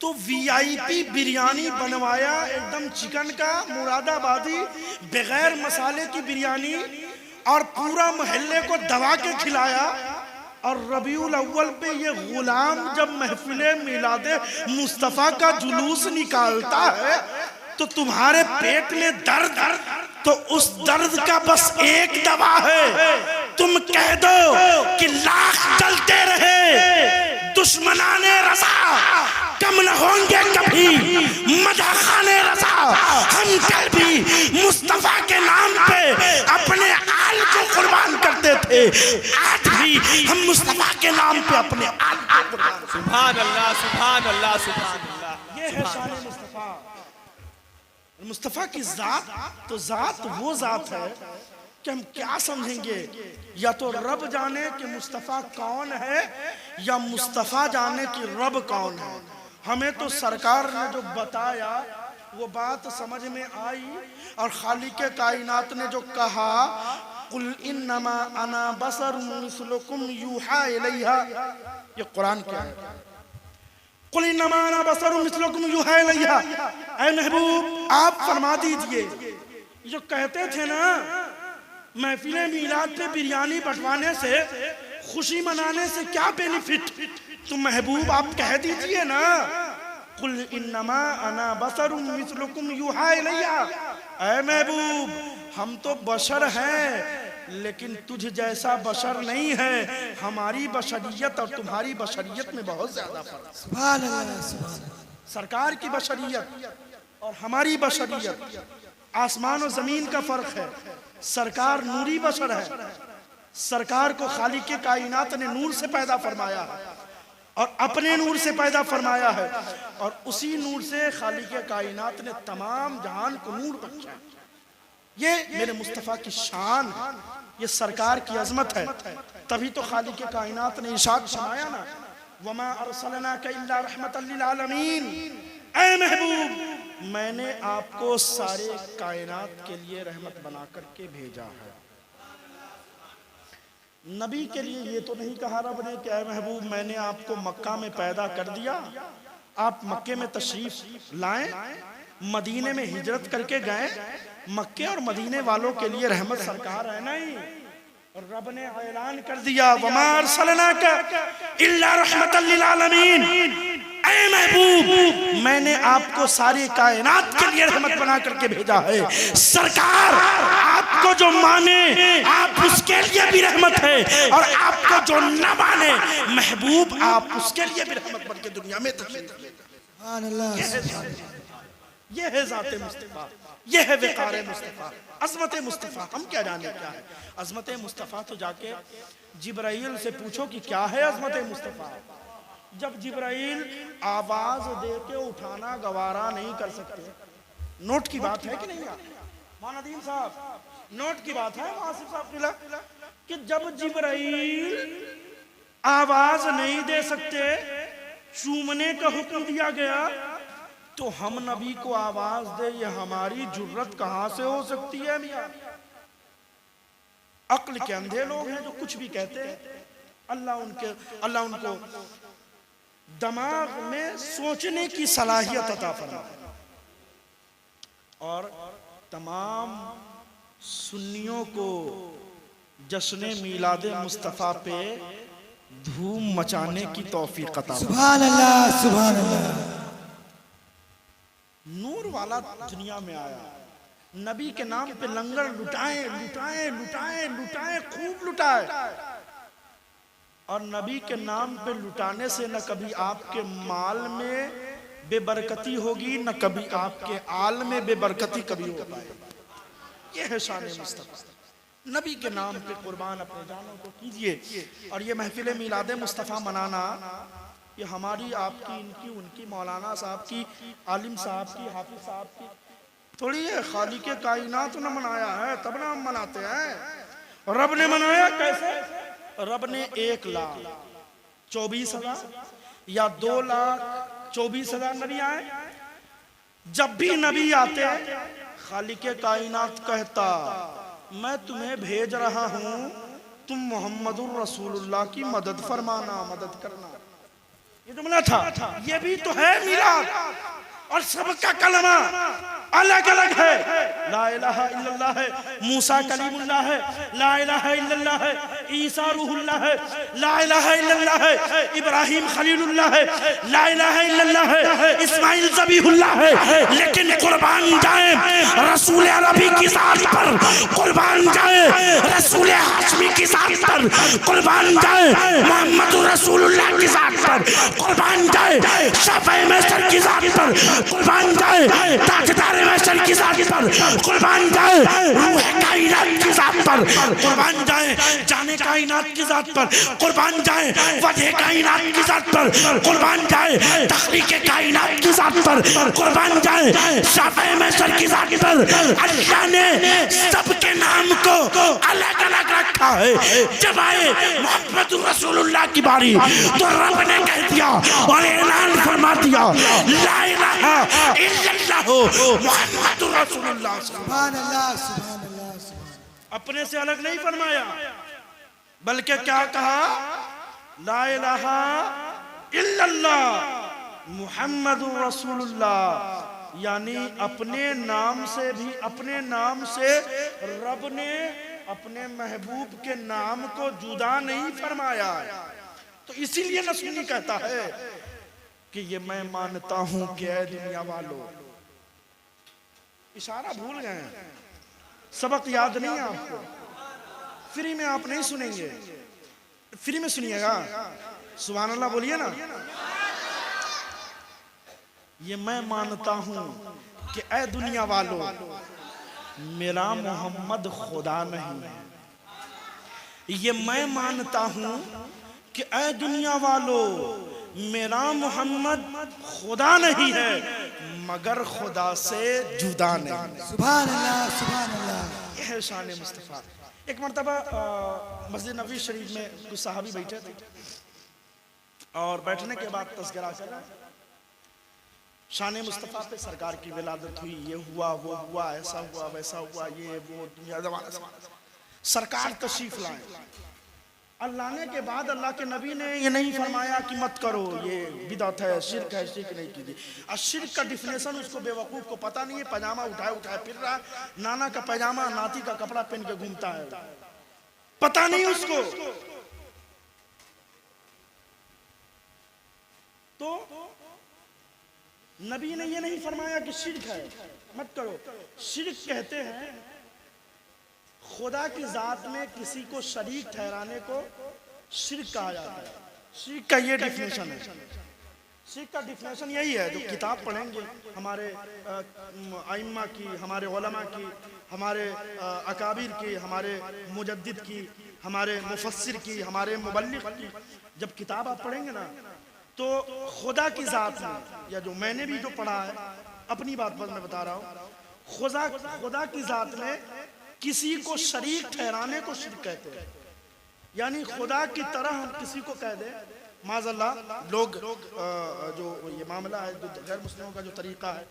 तो वीआईपी बिरयानी बनवाया, एकदम चिकन का मुरादाबादी बगैर मसाले की बिरयानी, और पूरा मोहल्ले को दबा के खिलाया। और रबीउल अव्वल पे ये गुलाम जब महफिले मिलादे मुस्तफा का जुलूस निकालता है तो तुम्हारे पेट में दर्द, तो उस दर्द का बस एक दवा है, तुम कह दो कि लाख जलते रहे दुश्मनाने रज़ा कम न होंगे कभी मदखाने रज़ा। हम कल भी मुस्तफा के नाम पे अपने आल को कुर्बान करते थे, आज भी हम मुस्तफा के नाम पे अपने आल को कुर्बान। सुभान अल्लाह, सुभान अल्लाह, सुभान अल्लाह। ये है शान मुस्तफा। मुस्तफा की जात, तो जात वो जात है कि हम क्या समझेंगे, या तो रब जाने कि मुस्तफा कौन है, या मुस्तफा जाने कि रब कौन है। हमें तो सरकार ने जो बताया वो बात समझ में आई, और खालिक कायनात ने जो कहा कुल इन्नमा अना बशरुम मिस्लुकुम यूहा इलैया, ये कुरान क्या है? कुल इन्नमा अना बशरुम मिस्लुकुम यूहा इलैया, ऐ महबूब आप फरमा दीजिए, जो कहते थे ना महफिले मीलाद पे बिरयानी बंटवाने से, खुशी मनाने से क्या बेनिफिट, तो महबूब आप कह दीजिए ना कुल इन्नमा अना बशरुम मिस्लुकुम यूहा इलैया, ऐ महबूब हम तो बशर हैं लेकिन तुझ जैसा बशर नहीं है, हमारी बशरियत और तुम्हारी बशरियत में बहुत ज्यादा फर्क है। सुभान अल्लाह, सुभान अल्लाह। सरकार की बशरियत और हमारी बशरियत आसमान और जमीन का फर्क है। सरकार नूरी बशर है, सरकार को खालिक कायनात ने नूर से पैदा फरमाया है और अपने नूर से पैदा फरमाया है, और उसी नूर से खालिक कायनात ने तमाम जहान को नूर बख्शा। ये मेरे मुस्तफ़ा की शान, ये सरकार की अजमत है। तभी तो खालिक कायनात ने इरशाद फरमाया ना वमा अरसलनाका इल्ला रहमतल लिल आलमीन, ऐ महबूब मैंने आपको सारे कायनात के लिए रहमत बना करके भेजा है। नबी के लिए ये तो नहीं कहा रब ने कि ऐ महबूब मैंने आपको मक्का में पैदा कर दिया, आप मक्के में तशरीफ लाएं, मदीने में हिजरत करके गए, मक्के और मदीने वालों के लिए रहमत सरकार है नहीं। और रब ने ऐलान कर दिया वमा अरसलनाका इल्ला रहमतल लिल आलमीन, ऐ महबूब मैंने आपको सारी कायनात के लिए रहमत बना करके भेजा है। सरकार आपको जो माने आप उसके लिए भी रहमत है, और आपको जो न माने महबूब आप उसके लिए भी रहमत बन के दुनिया में तशरीफ लाए। ये है ज़ाते मुस्तफ़ा, ये है वक़ारे मुस्तफ़ा, अज़मत मुस्तफ़ा। हम क्या जाने क्या है अज़मत मुस्तफ़ा, तो जाके जिब्राइल से पूछो कि क्या है अज़मत मुस्तफ़ा। जब जिब्राइल आवाज दे के उठाना गवारा नहीं कर सकते, नोट की बात है कि नहीं मानदीन साहब, नोट की बात है आसिफ साहब कि जब जिब्राइल आवाज नहीं दे सकते, चूमने का हुक्म दिया गया, तो हम नबी को आवाज दे, ये हमारी जुर्रत कहां से हो सकती है मियां? अक्ल के अंधे लोग हैं जो कुछ भी कहते हैं। अल्लाह उनको दिमाग में सोचने की सलाहियत अता फरमाए, और तमाम सुन्नियों को जश्न मिलाद मुस्तफ़ा पे धूम मचाने की तौफीक अता। सुभान अल्लाह, सुभान अल्लाह। नूर वाला दुनिया में आया, नबी के नाम पे लंगर लुटाए लुटाए लुटाए लुटाए खूब लुटाए, और नबी के नाम पे लुटाने से न कभी आपके माल में बेबरकती होगी, न कभी आपके आल में बेबरकती कभी हो पाएगी। ये है शान मुस्तफ़ा। नबी के नाम पे कुर्बान अपने जानों को कीजिए। और ये महफिल मिलाद मुस्तफ़ा मनाना, ये हमारी आपकी इनकी उनकी मौलाना साहब की, आलिम साहब की, हाफिज साहब की थोड़ी है। खालिक कायनात ने मनाया है तब ना हम मनाते हैं। रब ने मनाया कैसे? रब ने 1,24,000 या 2,24,000 नबी आए। जब भी नबी आते खालिक कायनात कहता मैं तुम्हें भेज रहा हूं, तुम मोहम्मदुर रसूलुल्लाह की मदद फरमाना, मदद करना। ये जुमला था, ये भी तो है मीलाद, और सबका कलमा अलग अलग है। ला इलाहा इल्लल्लाह है, मूसा कलीमुल्लाह है, ला इलाहा इल्लल्लाह है, ईसा रूहुल्लाह है, ला इलाहा इल्लल्लाह है, इब्राहिम खलीलुल्लाह है, ला इलाहा इल्लल्लाह है, इस्माइल ज़बीहुल्लाह है। लेकिन कुर्बान जाए रसूल अरबी की जात पर, कुर्बान जाए रसूल हाशमी की जात पर, कुर्बान जाए मोहम्मद रसूलुल्लाह की जात पर, कुर्बान जाए शफ़े महशर की जात पर, कुर्बान जाए ताजदार महशर की जात पर, कुर्बान जाए रूह कायनात की जात पर, कुर्बान जाए जाने कायनात की जात पर, कुर्बान जाए वजह कायनात की जात पर, कुर्बान जाए तख्लीक़ कायनात की जात पर, कुर्बान जाए शफ़े महशर की जात पर। अल्लाह ने सबके नाम को अलग अलग रखा है। जब आए मोहम्मद रसूलुल्लाह की बारी तो रब ने कह दिया और ऐलान फरमा दिया, ला इलाहा इल्लल्लाह मुहम्मद रसूलुल्लाह। सुभान अल्लाह, सुभान अल्लाह, सुभान। अपने से अलग नहीं फरमाया, बल्कि क्या कहा, ला इलाहा इल्लल्लाह मुहम्मद रसूलुल्लाह। यानी अपने नाम से भी, अपने नाम से रब ने अपने महबूब के नाम को जुदा नहीं फरमाया। तो इसीलिए नस्रुनी कहता है कि ये मैं मानता हूं कि ऐ दुनिया वालों, इशारा भूल गए हैं, सबक याद नहीं है आपको, फ्री में आप नहीं सुनेंगे, फ्री में सुनिएगा, सुभान अल्लाह बोलिए ना। ये मैं मानता हूं कि ऐ दुनिया वालों, मेरा मोहम्मद खुदा नहीं है। ये मैं मानता हूं कि ऐ दुनिया वालों, मेरा मोहम्मद खुदा नहीं है, मगर खुदा से जुदा नहीं। सुभान अल्लाह, सुभान अल्लाह। यह है शान मुस्तफ़ा। एक मरतबा मस्जिद नबी शरीफ में कुछ सहाबी बैठे थे और बैठने के बाद तज़किरा कर रहे हैं, शान मुस्तफ़ा पे सरकार की विलादत हुई, ये हुआ वो हुआ, ऐसा हुआ वैसा हुआ, ये वो दुनिया ज़माना। सरकार तशरीफ लाए, और लाने के बाद अल्लाह के नबी ने ये नहीं फरमाया कि मत करो, ये बिदअत है, शिर्क है, शिर्क नहीं कीजिए। और शिर्क का डिफिनेशन उसको बेवकूफ़ को पता नहीं है, पैजामा उठाए उठाए फिर रहा, नाना का पैजामा नाती का कपड़ा पहन के घूमता है, पता नहीं उसको। तो नबी ने ये नहीं फरमाया कि शिर्क है मत करो। शिर्क कहते हैं खुदा की जात में किसी को शरीक ठहराने को शिर्क कहा जाता है। शिर्क का ये डिफिनेशन है। शिर्क का डिफिनेशन यही है, जो किताब पढ़ेंगे हमारे आइम्मा की, हमारे उलमा की, हमारे अकाबिर की, हमारे मुजद्दिद की, हमारे मुफस्सिर की, हमारे मुबल्लिग की, जब किताब आप पढ़ेंगे ना तो खुदा की जात में, या जो मैंने भी जो पढ़ा है, अपनी बात पर मैं बता रहा हूँ, खुदा की जात में किसी को शरीक ठहराने को शिर्क कहते हैं। यानी खुदा की तरह हम किसी को कह दें, माज़अल्लाह लोग जो ये मामला है, जो गैर मुस्लिमों का जो तरीका है,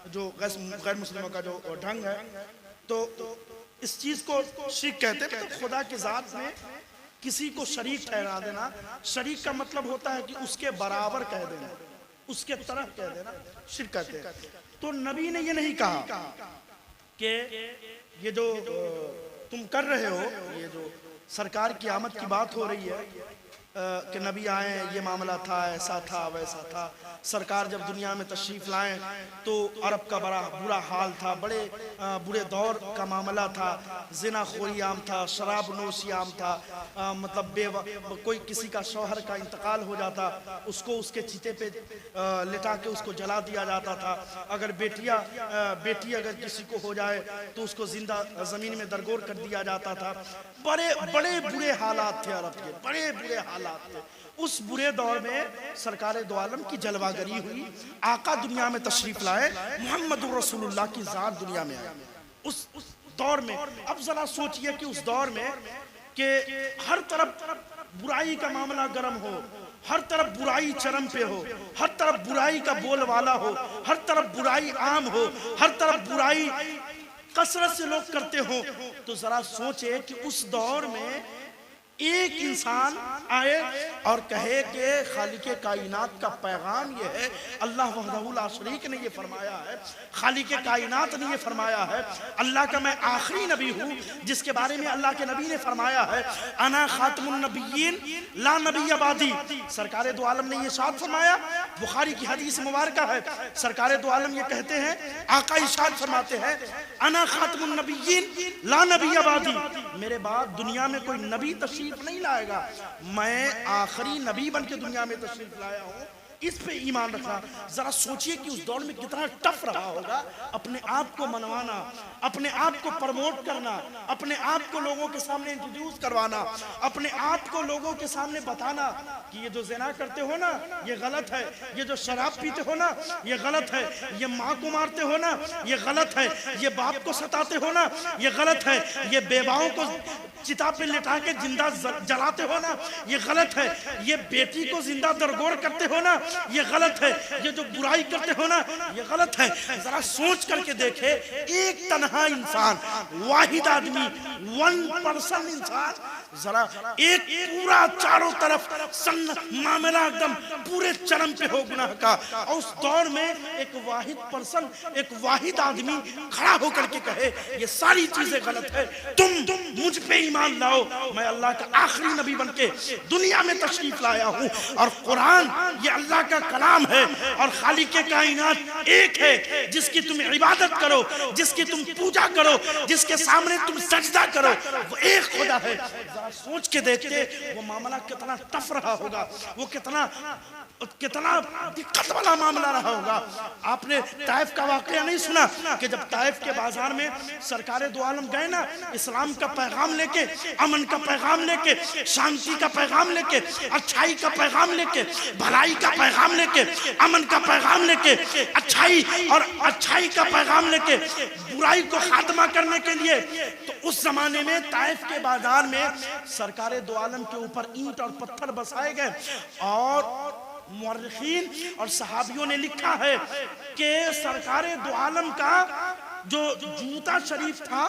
जो गैर मुस्लिमों का जो ढंग है, तो इस चीज़ को शिर्क कहते हैं। तो खुदा की जात में किसी को शरीक ठहरा देना, शरीक का मतलब होता है कि उसके बराबर कह देना, उसके तरह कह देना, शिर्क कहते हैं। तो नबी ने ये नहीं कहा कि ये जो तुम कर रहे हो, ये जो सरकार की आमद की बात हो रही है कि नबी आए, ये मामला था, ऐसा था वैसा था। सरकार जब दुनिया में तशरीफ़ लाएं तो अरब का बड़ा बुरा हाल था, बड़े बुरे दौर का मामला था, ज़िनाखोरी आम था, शराब नोशी आम था, मतलब कोई किसी का शौहर का इंतकाल हो जाता, उसको उसके चिते पे लिटा के उसको जला दिया जाता था। अगर बेटी अगर किसी को हो जाए तो उसको जिंदा ज़मीन में दरगोर कर दिया जाता था। बड़े बड़े बुरे हालात थे अरब के, बड़े बुरे हालात थे। उस बुरे दौर में सरकार दो आलम की जलवागरी हुई, आका दुनिया में तशरीफ लाए, मोहम्मद रसूलुल्लाह की जात दुनिया में आई। उस दौर में अब जरा सोचिए कि उस दौर में कि हर तरफ बुराई का मामला गर्म हो, हर तरफ बुराई चरम पे हो, हर तरफ बुराई का बोलवाला हो, हर तरफ बुराई आम हो, हर तरफ बुराई कसरत से लोग करते हो। तो जरा सोचे कि उस दौर में एक इंसान आए और कहे कि खालिके कायनात का पैगाम ये है, अल्लाह वहदहू ला शरीक ने ये फरमाया है, खालिके कायनात ने ये फरमाया है, अल्लाह का मैं आखिरी नबी हूँ, जिसके बारे में अल्लाह के नबी ने फरमाया है अना खातमुन नबिय्यीन ला नबिय्य बादी। सरकारे दो आलम ने ये शाद फरमाया, बुखारी की हदीस मुबारक है। सरकारे दो आलम ये कहते हैं, आका इरशाद फरमाते हैं अना खातमुन नबिय्यीन ला नबिय्य बादी, मेरे बाद दुनिया में कोई नबी तशरीफ नहीं लाएगा, मैं आखिरी नबी बन के दुनिया में तशरीफ लाया हूँ। इस पे ईमान रखना। जरा सोचिए कि उस दौर में कितना टफ रहा होगा अपने आप को मनवाना, अपने आप को प्रमोट करना, अपने आप को लोगों के सामने इंट्रोड्यूस करवाना, अपने आप को लोगों के सामने बताना कि ये जो ज़िना करते हो ना ये गलत है, ये जो शराब पीते हो ना ये गलत है, ये माँ को मारते हो ना ये गलत है, ये बाप को सताते हो ना ये गलत है, ये बेवाओं को चिता पे लिटा के जिंदा जलाते हो ना ये गलत है, ये बेटी को जिंदा दरगोर करते हो ना ये गलत है, ये जो बुराई करते हो ना ये गलत है। जरा सोच करके देखे, एक तन्हा इंसान, वाहिद आदमी, वन पर्सन इंसान, जरा एक पूरा चारों तरफ मामला एकदम पूरे चरम पे हो गुनाह का, और उस दौर में एक वाहिद पर्सन, एक वाहिद आदमी खड़ा होकर के कहे ये सारी चीजें गलत है, तुम मुझ पे ईमान लाओ, मैं अल्लाह का आखिरी नबी बनके दुनिया में तशरीफ लाया हूँ, और कुरान ये अल्लाह का कलाम है, और खालिके कायनात एक है, जिसकी तुम इबादत करो, जिसकी तुम पूजा करो, जिसके सामने तुम सजदा करो, वो एक खुदा है। सोच के देखते वो मामला कितना टफ रहा होगा, वो कितना दिक्कत वाला मामला रहा होगा। आपने ताइफ का वाकया नहीं सुना कि जब ताइफ के बाजार में सरकारे दो आलम गए ना, इस्लाम का पैगाम लेके, अमन का पैगाम लेके, शांति का पैगाम लेके, अच्छाई का पैगाम लेके, भलाई का पैगाम लेके, अमन का पैगाम लेके, अच्छाई का पैगाम लेके, बुराई को खात्मा करने के लिए, तो उस जमाने में ताइफ के बाजार में सरकारे दो आलम के ऊपर ईंट और पत्थर बसाए गए, और मुअर्रिखीन और सहाबियों ने लिखा है कि सरकारे दो आलम का जो जूता शरीफ था,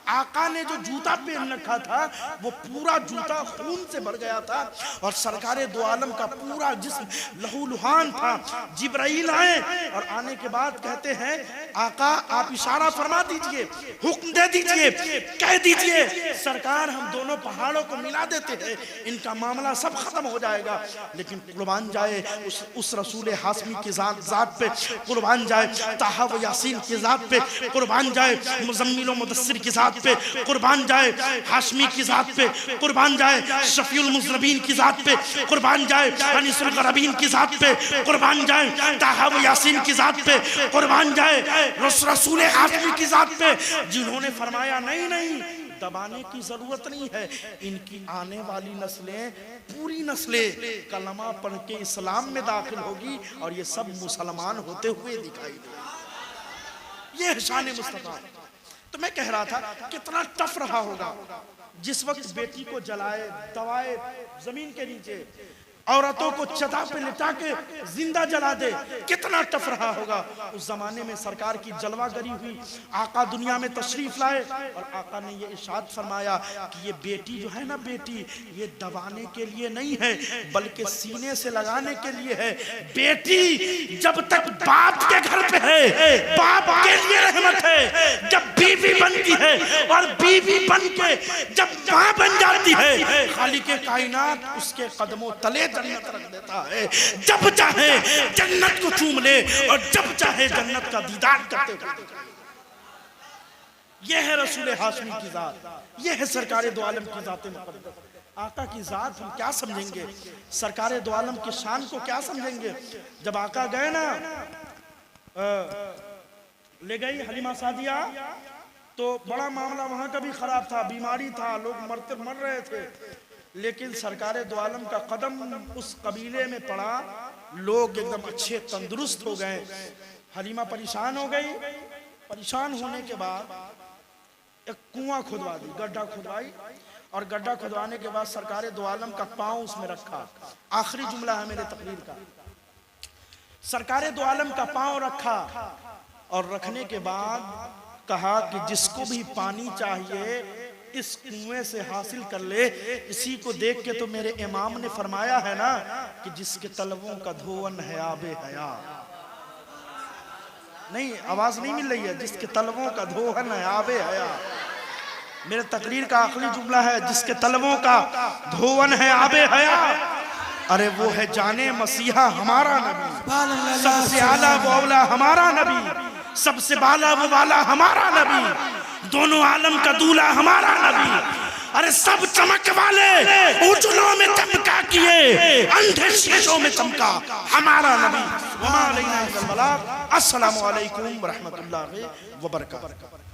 आका ने जो जूता पहन रखा था वो पूरा जूता खून से भर गया था, और सरकारे दो आलम का पूरा जिस्म लहूलुहान था। जिब्राइल आए और आने के बाद कहते हैं आका आप इशारा फरमा दीजिए, हुक्म दे दीजिए, कह दीजिए सरकार हम दोनों पहाड़ों को मिला देते हैं, इनका मामला सब खत्म हो जाएगा। लेकिन कुर्बान जाए उस रसूल हाशमी की जात पे, कुर्बान जाए ताहा व यासीन की जात पे, कुर्बान जाए मुज़म्मिल व मुदस्सिर की जात पे, कुर्बान जाए हाशमी की जात पे, कुर्बान जाए शफीउल मुज़रबीन की जात पे, कुर्बान जाए अनीसुल गरबीन की जात पे, कुर्बान जाए ताहा व यासीन की जात पे, कुर्बान जाए रसूल हाशमी की जात पे, जिन्होंने फरमाया नहीं नहीं दबाने की जरूरत नहीं है, इनकी आने वाली नस्लें, पूरी नस्लें कलमा पढ़ के इस्लाम में दाखिल होगी, और ये सब मुसलमान होते हुए दिखाई देगा। ये शान मुस्तफा। तो मैं कह रहा था कितना टफ रहा होगा जिस वक्त बेटी को जलाए, दबाए, जमीन के नीचे औरतों को चता पे लिटा के जिंदा जला दे, कितना टफ रहा होगा। उस जमाने में सरकार की जलवागरी हुई, आका दुनिया में तशरीफ लाए, और आका ने ये इरशाद फरमाया कि ये बेटी जो है ना, बेटी ये दबाने के लिए नहीं है बल्कि सीने से लगाने के लिए है। बेटी जब तक बाप के घर पे है बाप के लिए रहमत है, जब बीवी बनती है और बीवी बन के जब मां बन जाती है, खालिके कायनात उसके कदमों तले जन्नत रख देता है, जब चाहे जन्नत को चूम ले और जब चाहे जन्नत का दीदार करते हुए। यह है रसूल हाशमी की जात, यह है सरकारे दो आलम की जात मुक़द्दस। आका की जात हम क्या समझेंगे, सरकारे दो आलम की शान को क्या समझेंगे। जब आका गए ना, ले गई हलीमा सादिया, तो बड़ा मामला वहां का भी खराब था, बीमारी था, लोग मर रहे थे, लेकिन सरकारे दो आलम का कदम उस कबीले में पड़ा, लोग एकदम अच्छे तंदुरुस्त हो गए। हलीमा परेशान हो गई, परेशान होने के बाद एक कुआं खुदवा दी, गड्ढा खुदवाई, और गड्ढा खुदवाने के बाद सरकारे दो आलम का पांव उसमें रखा। आखिरी जुमला है मेरे तकरीर का, सरकारे दो आलम का पांव रखा, और रखने के बाद कहा कि जिसको भी पानी चाहिए इस कुएं से हासिल कर ले। इसी को देख के तो मेरे इमाम ने फरमाया है ना कि जिसके तलवों का धोवन है आबे हया। नहीं, आवाज नहीं मिल रही है। जिसके तलवों का धोवन है आबे हया। मेरे तकरीर का आखिरी जुमला है, जिसके तलवों का धोवन है आबे हया, अरे वो है जाने मसीहा हमारा नबी। सबसे आला वो औला हमारा नबी, सबसे बाला वो वाला हमारा नबी, दोनों आलम का दूल्हा हमारा नबी। अरे सब चमक वाले उजलों में चमका किए, अंधे शीशों में चमका हमारा नबी। अस्सलामु अलैकुम व रहमतुल्लाहि व बरकातहू।